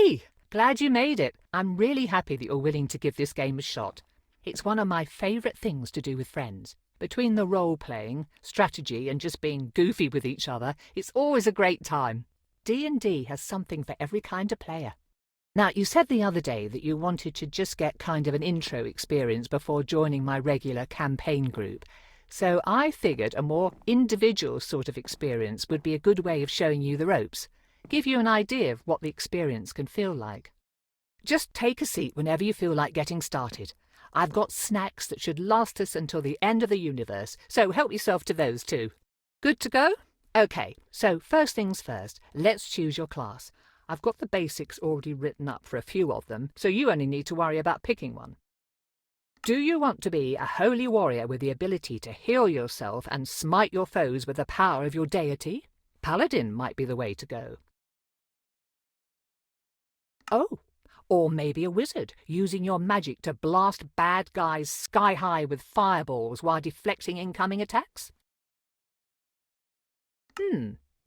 Hey! Glad you made it. I'm really happy that you're willing to give this game a shot. It's one of my favourite things to do with friends. Between the role-playing, strategy and just being goofy with each other, it's always a great time. D&D has something for every kind of player. Now, you said the other day that you wanted to just get kind of an intro experience before joining my regular campaign group. So I figured a more individual sort of experience would be a good way of showing you the ropes. Give you an idea of what the experience can feel like. Just take a seat whenever you feel like getting started. I've got snacks that should last us until the end of the universe, so help yourself to those too. Good to go? Okay, so first things first, let's choose your class. I've got the basics already written up for a few of them, so you only need to worry about picking one. Do you want to be a holy warrior with the ability to heal yourself and smite your foes with the power of your deity? Paladin might be the way to go. Oh, or maybe a wizard, using your magic to blast bad guys sky high with fireballs while deflecting incoming attacks?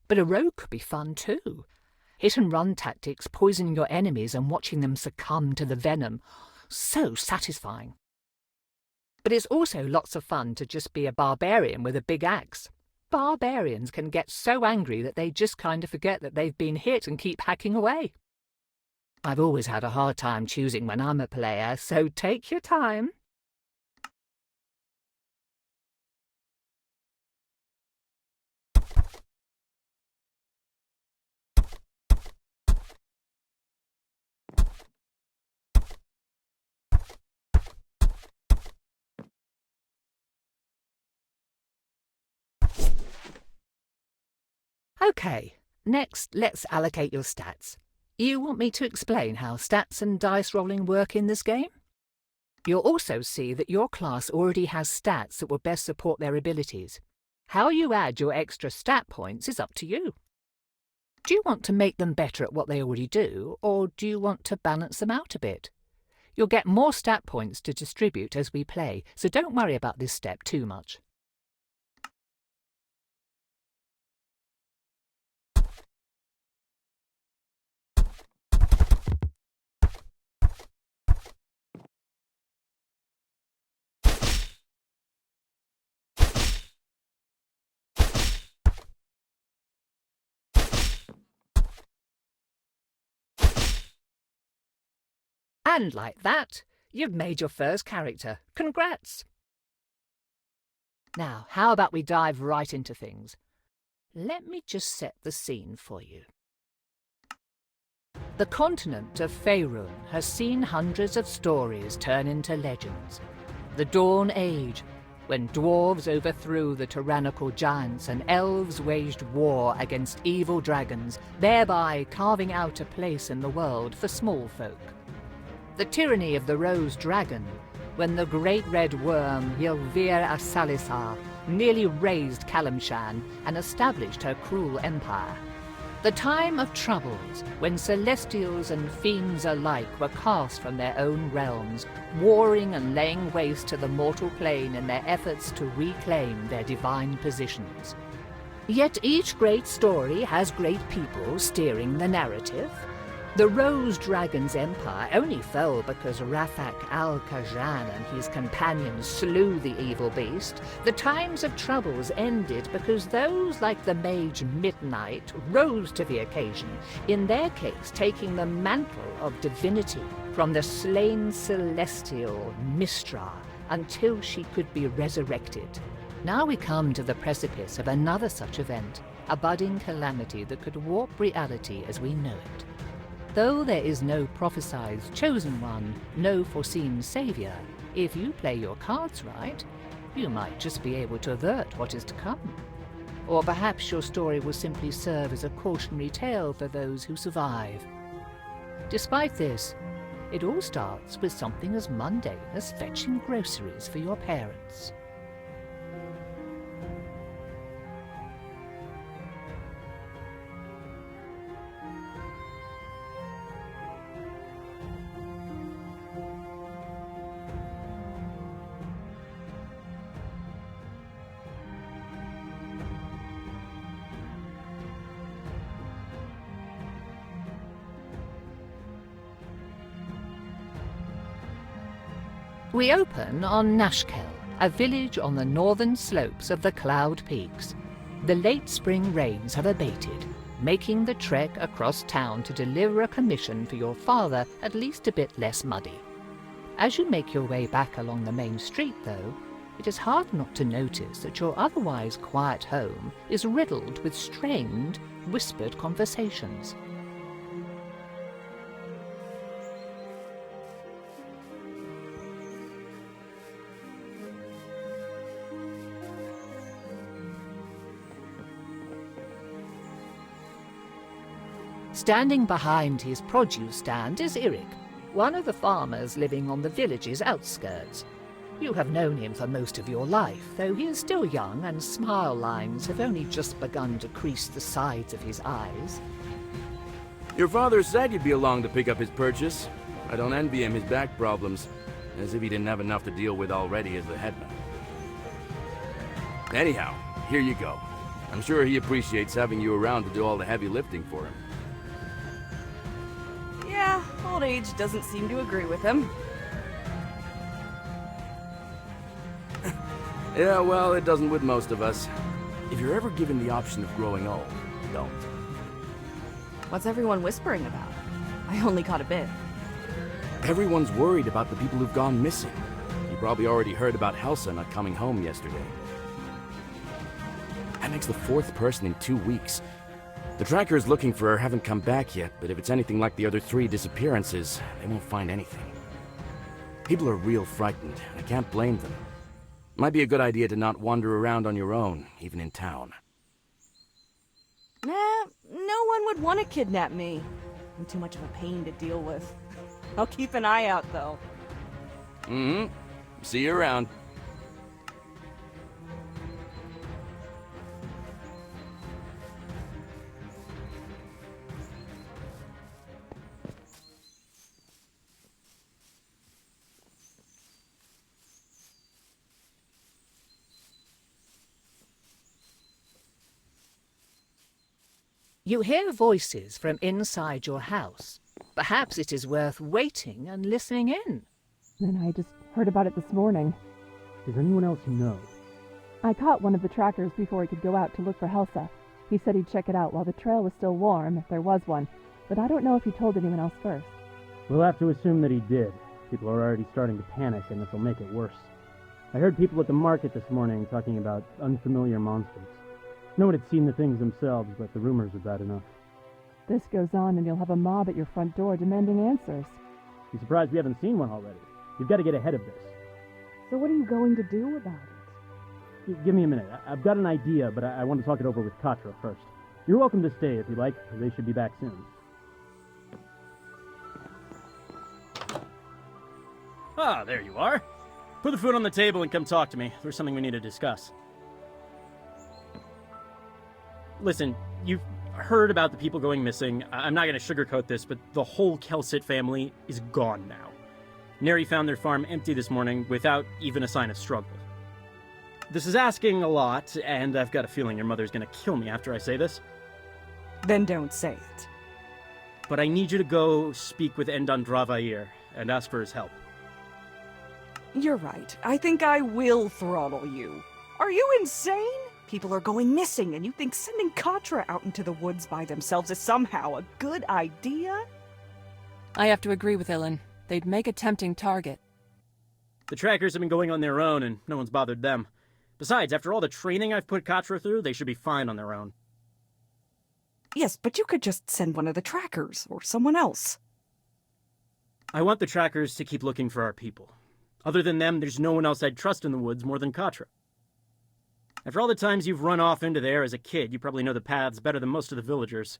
But a rogue could be fun too. Hit-and-run tactics, poisoning your enemies and watching them succumb to the venom. So satisfying. But it's also lots of fun to just be a barbarian with a big axe. Barbarians can get so angry that they just kind of forget that they've been hit and keep hacking away. I've always had a hard time choosing when I'm a player, so take your time. Okay, next let's allocate your stats. You want me to explain how stats and dice rolling work in this game? You'll also see that your class already has stats that will best support their abilities. How you add your extra stat points is up to you. Do you want to make them better at what they already do, or do you want to balance them out a bit? You'll get more stat points to distribute as we play, so don't worry about this step too much. And like that, you've made your first character. Congrats! Now, how about we dive right into things? Let me just set the scene for you. The continent of Faerun has seen hundreds of stories turn into legends. The Dawn Age, when dwarves overthrew the tyrannical giants and elves waged war against evil dragons, thereby carving out a place in the world for small folk. The tyranny of the Rose Dragon, when the great red worm Ylvir Asalisar nearly razed Kalimshan and established her cruel empire. The time of troubles, when celestials and fiends alike were cast from their own realms, warring and laying waste to the mortal plane in their efforts to reclaim their divine positions. Yet each great story has great people steering the narrative. The Rose Dragon's empire only fell because Rafak al-Khajan and his companions slew the evil beast. The times of troubles ended because those like the mage Midnight rose to the occasion, in their case taking the mantle of divinity from the slain celestial Mistra until she could be resurrected. Now we come to the precipice of another such event, a budding calamity that could warp reality as we know it. Though there is no prophesied chosen one, no foreseen saviour, if you play your cards right, you might just be able to avert what is to come. Or perhaps your story will simply serve as a cautionary tale for those who survive. Despite this, it all starts with something as mundane as fetching groceries for your parents. We open on Nashkel, a village on the northern slopes of the Cloud Peaks. The late spring rains have abated, making the trek across town to deliver a commission for your father at least a bit less muddy. As you make your way back along the main street, though, it is hard not to notice that your otherwise quiet home is riddled with strained, whispered conversations. Standing behind his produce stand is Irik, one of the farmers living on the village's outskirts. You have known him for most of your life, though he is still young and smile lines have only just begun to crease the sides of his eyes. Your father said you'd be along to pick up his purchase. I don't envy him his back problems, as if he didn't have enough to deal with already as the headman. Anyhow, here you go. I'm sure he appreciates having you around to do all the heavy lifting for him. Yeah, old age doesn't seem to agree with him. Yeah, well, it doesn't with most of us. If you're ever given the option of growing old, don't. What's everyone whispering about? I only caught a bit. Everyone's worried about the people who've gone missing. You probably already heard about Helsa not coming home yesterday. That makes the 4th person in 2 weeks. The trackers looking for her haven't come back yet, but if it's anything like the other 3 disappearances, they won't find anything. People are real frightened, and I can't blame them. Might be a good idea to not wander around on your own, even in town. Nah, no one would want to kidnap me. I'm too much of a pain to deal with. I'll keep an eye out, though. Mm-hmm. See you around. You hear voices from inside your house. Perhaps it is worth waiting and listening in. Then I just heard about it this morning. Does anyone else know? I caught one of the trackers before he could go out to look for Helsa. He said he'd check it out while the trail was still warm, if there was one, but I don't know if he told anyone else first. We'll have to assume that he did. People are already starting to panic, and this will make it worse. I heard people at the market this morning talking about unfamiliar monsters. No one had seen the things themselves, but the rumors are bad enough. This goes on and you'll have a mob at your front door demanding answers. I'm surprised we haven't seen one already. You've got to get ahead of this. So what are you going to do about it? Give me a minute. I've got an idea, but I want to talk it over with Katra first. You're welcome to stay if you like. They should be back soon. Ah, there you are. Put the food on the table and come talk to me. There's something we need to discuss. Listen, you've heard about the people going missing. I'm not going to sugarcoat this, but the whole Kelsit family is gone now. Neri found their farm empty this morning without even a sign of struggle. This is asking a lot, and I've got a feeling your mother's going to kill me after I say this. Then don't say it. But I need you to go speak with Endan Dravair and ask for his help. You're right. I think I will throttle you. Are you insane? People are going missing, and you think sending Katra out into the woods by themselves is somehow a good idea? I have to agree with Ilan. They'd make a tempting target. The trackers have been going on their own, and no one's bothered them. Besides, after all the training I've put Katra through, they should be fine on their own. Yes, but you could just send one of the trackers, or someone else. I want the trackers to keep looking for our people. Other than them, there's no one else I'd trust in the woods more than Katra. After all the times you've run off into there as a kid, you probably know the paths better than most of the villagers.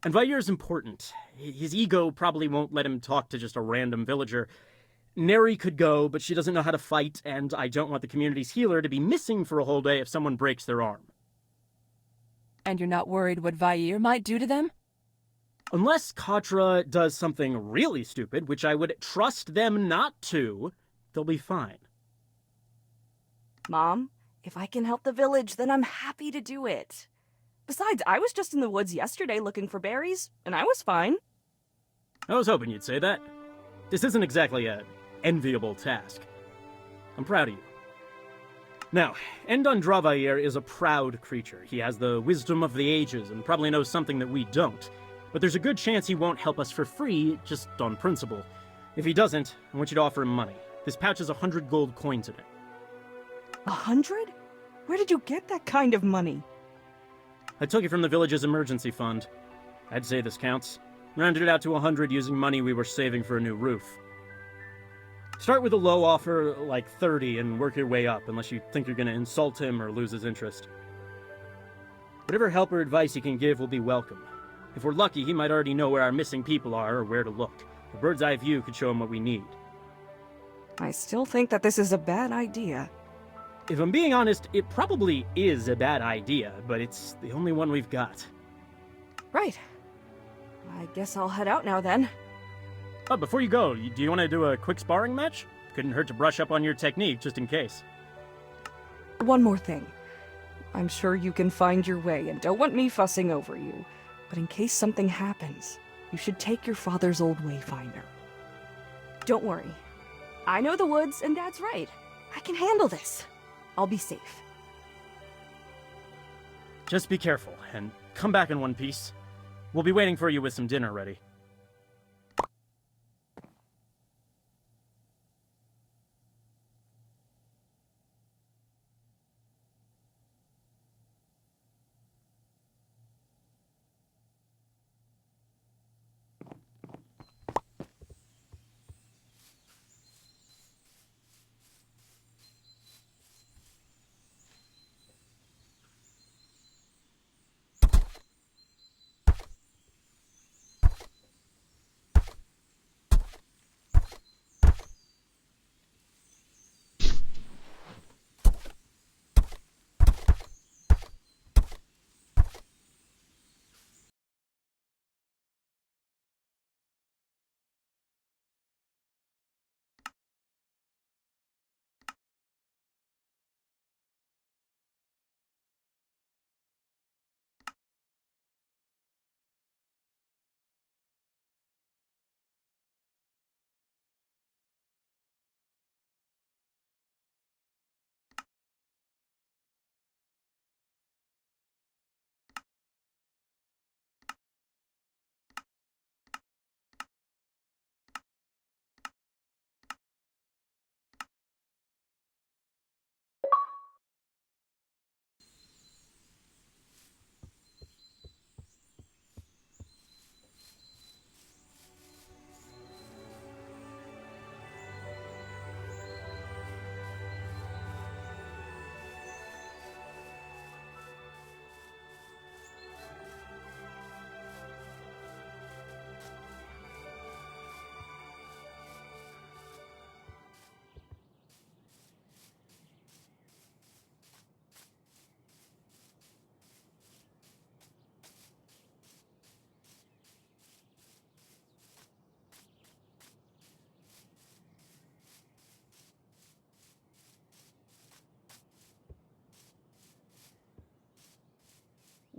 And Vair's important. His ego probably won't let him talk to just a random villager. Neri could go, but she doesn't know how to fight, and I don't want the community's healer to be missing for a whole day if someone breaks their arm. And you're not worried what Vair might do to them? Unless Katra does something really stupid, which I would trust them not to, they'll be fine. Mom, if I can help the village, then I'm happy to do it. Besides, I was just in the woods yesterday looking for berries, and I was fine. I was hoping you'd say that. This isn't exactly a enviable task. I'm proud of you. Now, Endon Dravair is a proud creature. He has the wisdom of the ages and probably knows something that we don't. But there's a good chance he won't help us for free, just on principle. If he doesn't, I want you to offer him money. This pouch has 100 gold coins in it. 100? Where did you get that kind of money? I took it from the village's emergency fund. I'd say this counts. Rounded it out to 100 using money we were saving for a new roof. Start with a low offer, like 30, and work your way up, unless you think you're gonna insult him or lose his interest. Whatever help or advice he can give will be welcome. If we're lucky, he might already know where our missing people are or where to look. A bird's eye view could show him what we need. I still think that this is a bad idea. If I'm being honest, it probably is a bad idea, but it's the only one we've got. Right. I guess I'll head out now then. Oh, before you go, do you want to do a quick sparring match? Couldn't hurt to brush up on your technique, just in case. One more thing. I'm sure you can find your way and don't want me fussing over you. But in case something happens, you should take your father's old wayfinder. Don't worry. I know the woods, and Dad's right. I can handle this. I'll be safe. Just be careful, and come back in one piece. We'll be waiting for you with some dinner ready.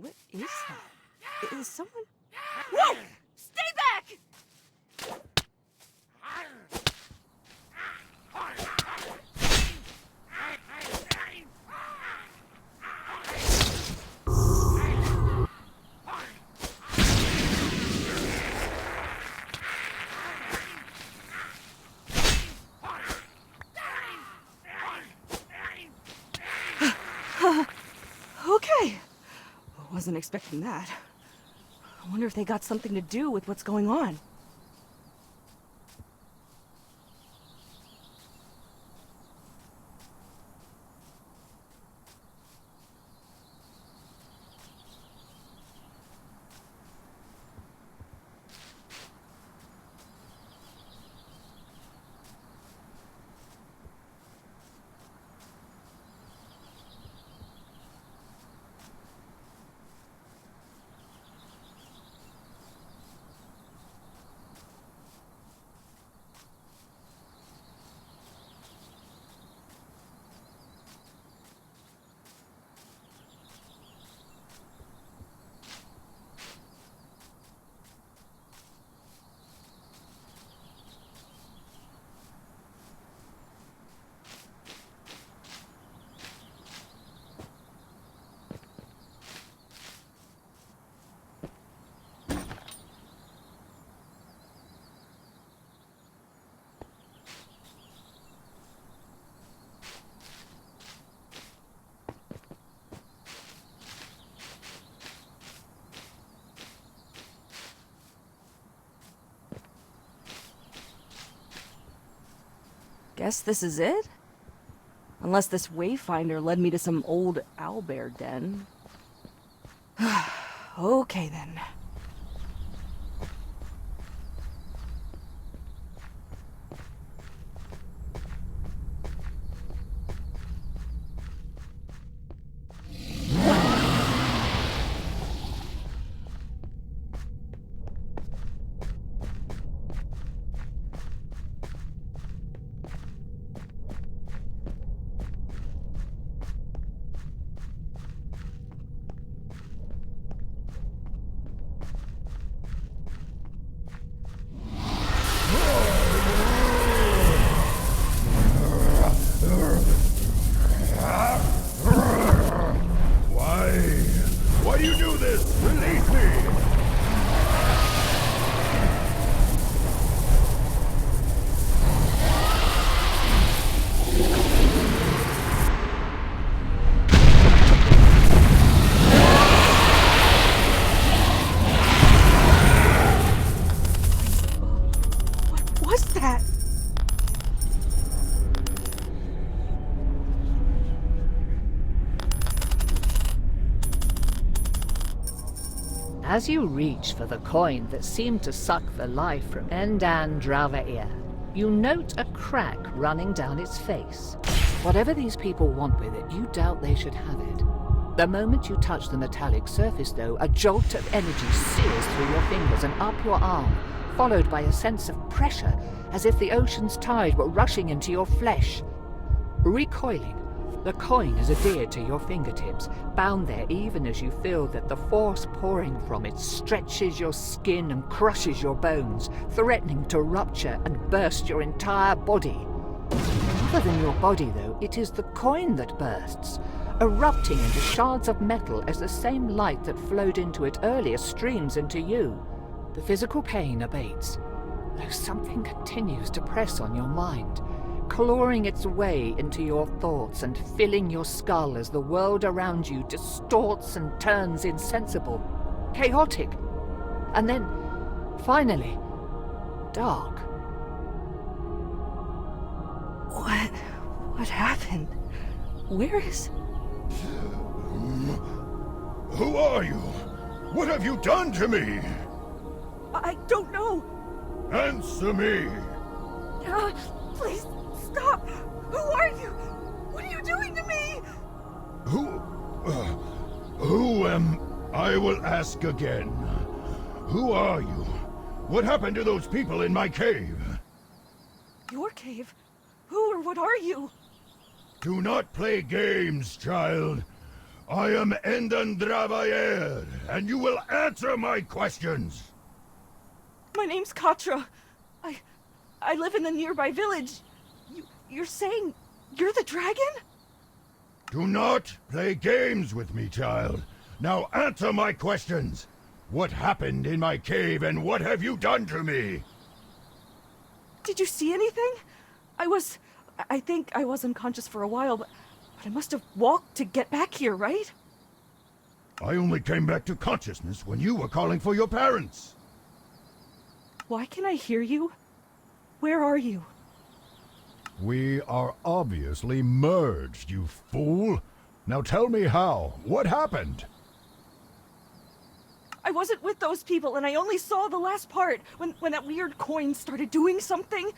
What is that? Is someone... Whoa! Stay back! Okay. Wasn't expecting that. I wonder if they got something to do with what's going on. guess this is it? Unless this wayfinder led me to some old owlbear den. Okay then. Why do you do this? Release me! What was that? As you reach for the coin that seemed to suck the life from Endan Dravair, you note a crack running down its face. Whatever these people want with it, you doubt they should have it. The moment you touch the metallic surface, though, a jolt of energy sears through your fingers and up your arm, followed by a sense of pressure, as if the ocean's tide were rushing into your flesh. Recoiling, the coin is adhered to your fingertips, bound there even as you feel that the force pouring from it stretches your skin and crushes your bones, threatening to rupture and burst your entire body. Other than your body, though, it is the coin that bursts, erupting into shards of metal as the same light that flowed into it earlier streams into you. The physical pain abates, though something continues to press on your mind, clawing its way into your thoughts and filling your skull as the world around you distorts and turns insensible, chaotic, and then, finally, dark. What happened? Where is... Who are you? What have you done to me? I don't know. Answer me! Please, stop! Who are you? What are you doing to me? Who am... I will ask again. Who are you? What happened to those people in my cave? Your cave? Who or what are you? Do not play games, child. I am Endan Dravair, and you will answer my questions. My name's Katra. I live in the nearby village. You're saying you're the dragon? Do not play games with me, child. Now answer my questions. What happened in my cave, and what have you done to me? Did you see anything? I think I was unconscious for a while, but I must have walked to get back here, right? I only came back to consciousness when you were calling for your parents. Why can I hear you? Where are you? We are obviously merged, you fool. Now tell me how. What happened? I wasn't with those people, and I only saw the last part, when that weird coin started doing something.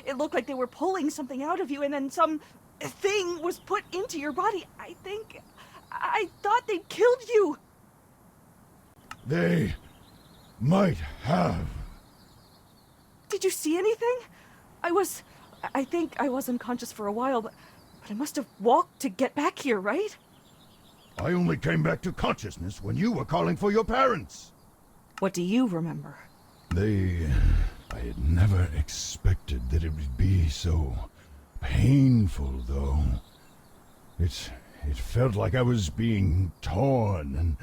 It looked like they were pulling something out of you, and then some thing was put into your body. I thought they'd killed you. They might have. Did you see anything? I think I was unconscious for a while, but I must have walked to get back here, right? I only came back to consciousness when you were calling for your parents. What do you remember? I had never expected that it would be so painful, though. It felt like I was being torn and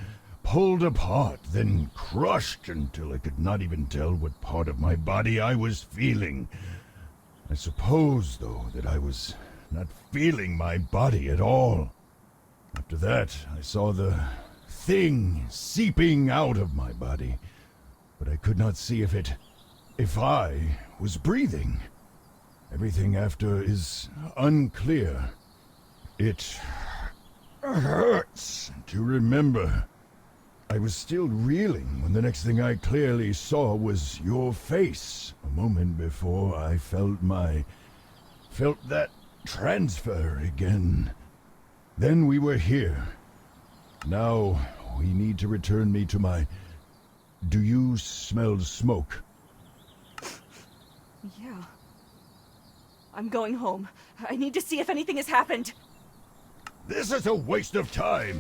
pulled apart, then crushed until I could not even tell what part of my body I was feeling. I suppose, though, that I was not feeling my body at all. After that, I saw the thing seeping out of my body, but I could not see if I was breathing. Everything after is unclear. It hurts to remember. I was still reeling when the next thing I clearly saw was your face. A moment before I felt that transfer again. Then we were here. Now we need to return me to my... Do you smell smoke? Yeah. I'm going home. I need to see if anything has happened. This is a waste of time.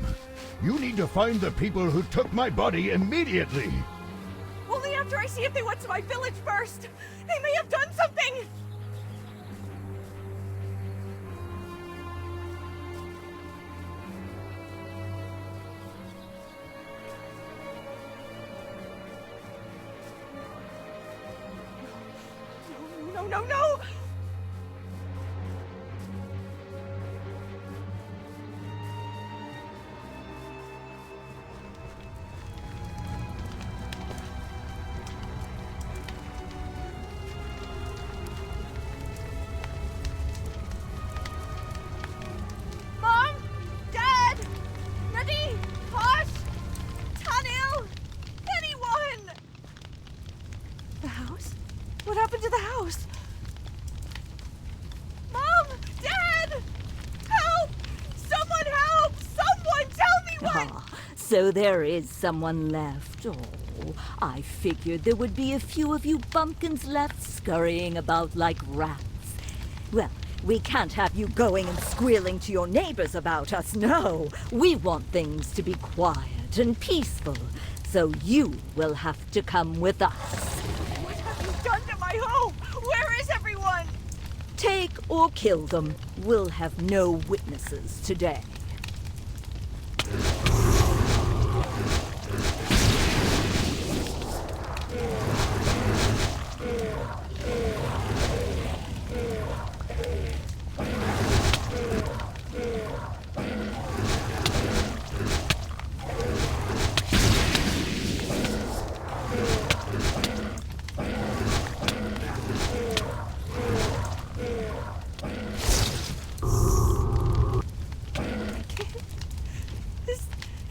You need to find the people who took my body immediately. Only after I see if they went to my village first. They may have done something. No! Mom? Dad? Nadine? Posh? Tanil? Anyone? The house? What happened to the house? Mom! Dad! Help! Someone help! Someone tell me what! Ah, so there is someone left. Oh, I figured there would be a few of you bumpkins left scurrying about like rats. Well, we can't have you going and squealing to your neighbors about us, no. We want things to be quiet and peaceful, so you will have to come with us. What have you done to my home? Where is everyone? Take or kill them. We'll have no witnesses today.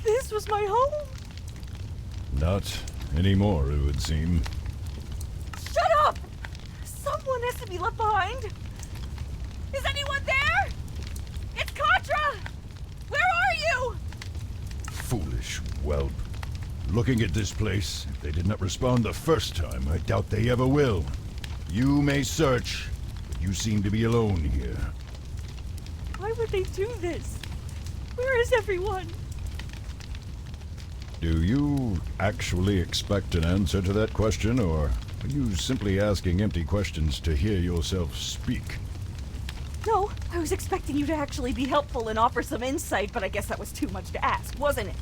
This was my home. Not anymore, it would seem. Shut up! Someone has to be left behind. Is anyone there? It's Katra! Where are you? Foolish whelp. Looking at this place, if they did not respond the first time, I doubt they ever will. You may search, but you seem to be alone here. Why would they do this? Where is everyone? Do you actually expect an answer to that question, or are you simply asking empty questions to hear yourself speak? No, I was expecting you to actually be helpful and offer some insight, but I guess that was too much to ask, wasn't it?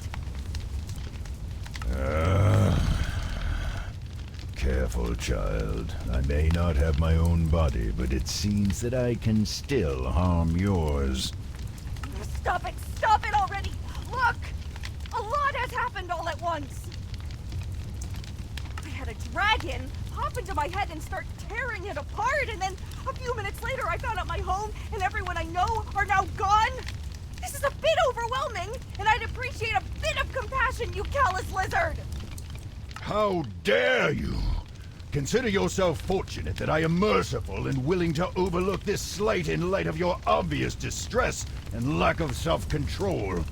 Careful, child. I may not have my own body, but it seems that I can still harm yours. Stop it! Stop it already! Look! A lot has happened all at once! I had a dragon hop into my head and start tearing it apart, and then a few minutes later I found out my home and everyone I know are now gone! This is a bit overwhelming, and I'd appreciate a bit of compassion, you callous lizard! How dare you! Consider yourself fortunate that I am merciful and willing to overlook this slight in light of your obvious distress and lack of self-control.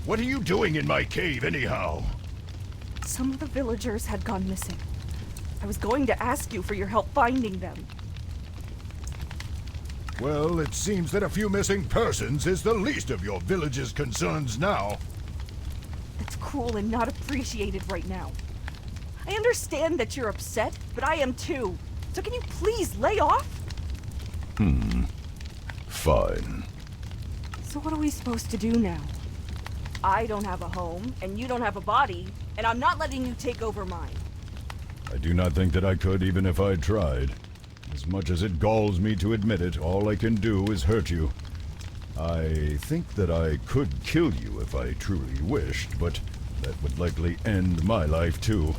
What are you doing in my cave, anyhow? Some of the villagers had gone missing. I was going to ask you for your help finding them. Well, it seems that a few missing persons is the least of your village's concerns now. That's cruel and not appreciated right now. I understand that you're upset, but I am too. So can you please lay off? Fine. So what are we supposed to do now? I don't have a home, and you don't have a body, and I'm not letting you take over mine. I do not think that I could even if I tried. As much as it galls me to admit it, all I can do is hurt you. I think that I could kill you if I truly wished, but that would likely end my life too.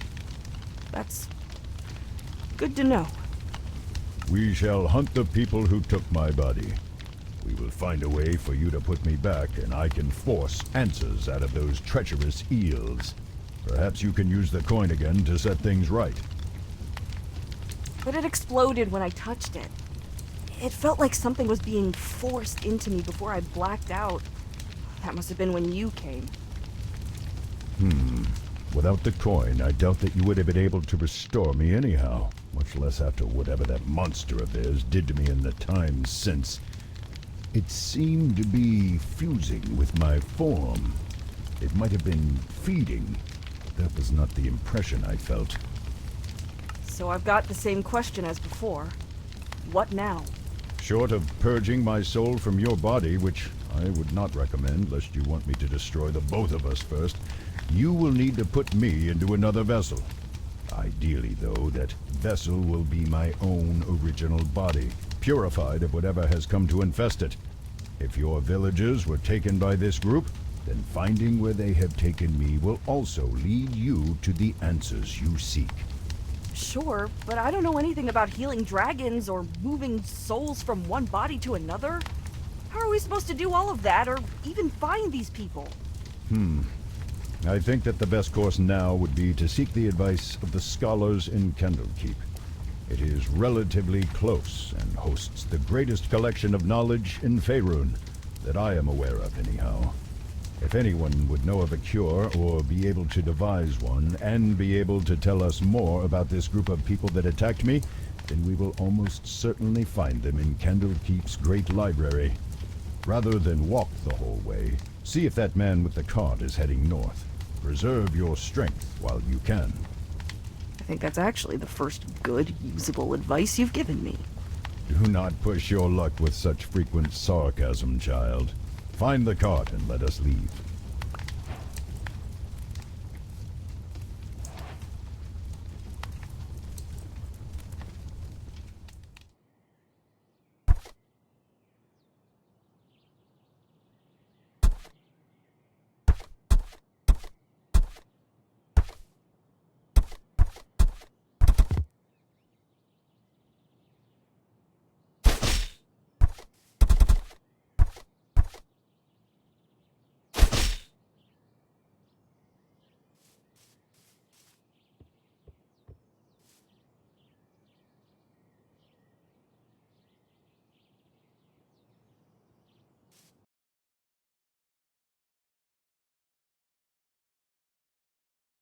That's good to know. We shall hunt the people who took my body. We will find a way for you to put me back, and I can force answers out of those treacherous eels. Perhaps you can use the coin again to set things right. But it exploded when I touched it. It felt like something was being forced into me before I blacked out. That must have been when you came. Without the coin, I doubt that you would have been able to restore me anyhow, much less after whatever that monster of theirs did to me in the time since. It seemed to be fusing with my form. It might have been feeding, but that was not the impression I felt. So I've got the same question as before. What now? Short of purging my soul from your body, which I would not recommend lest you want me to destroy the both of us first, you will need to put me into another vessel. Ideally, though, that vessel will be my own original body, purified of whatever has come to infest it. If your villagers were taken by this group, then finding where they have taken me will also lead you to the answers you seek. Sure, but I don't know anything about healing dragons or moving souls from one body to another. How are we supposed to do all of that, or even find these people? I think that the best course now would be to seek the advice of the scholars in Candlekeep. It is relatively close and hosts the greatest collection of knowledge in Faerun that I am aware of anyhow. If anyone would know of a cure or be able to devise one and be able to tell us more about this group of people that attacked me, then we will almost certainly find them in Candlekeep's great library. Rather than walk the whole way, see if that man with the cart is heading north. Preserve your strength while you can. I think that's actually the first good, usable advice you've given me. Do not push your luck with such frequent sarcasm, child. Find the cart and let us leave.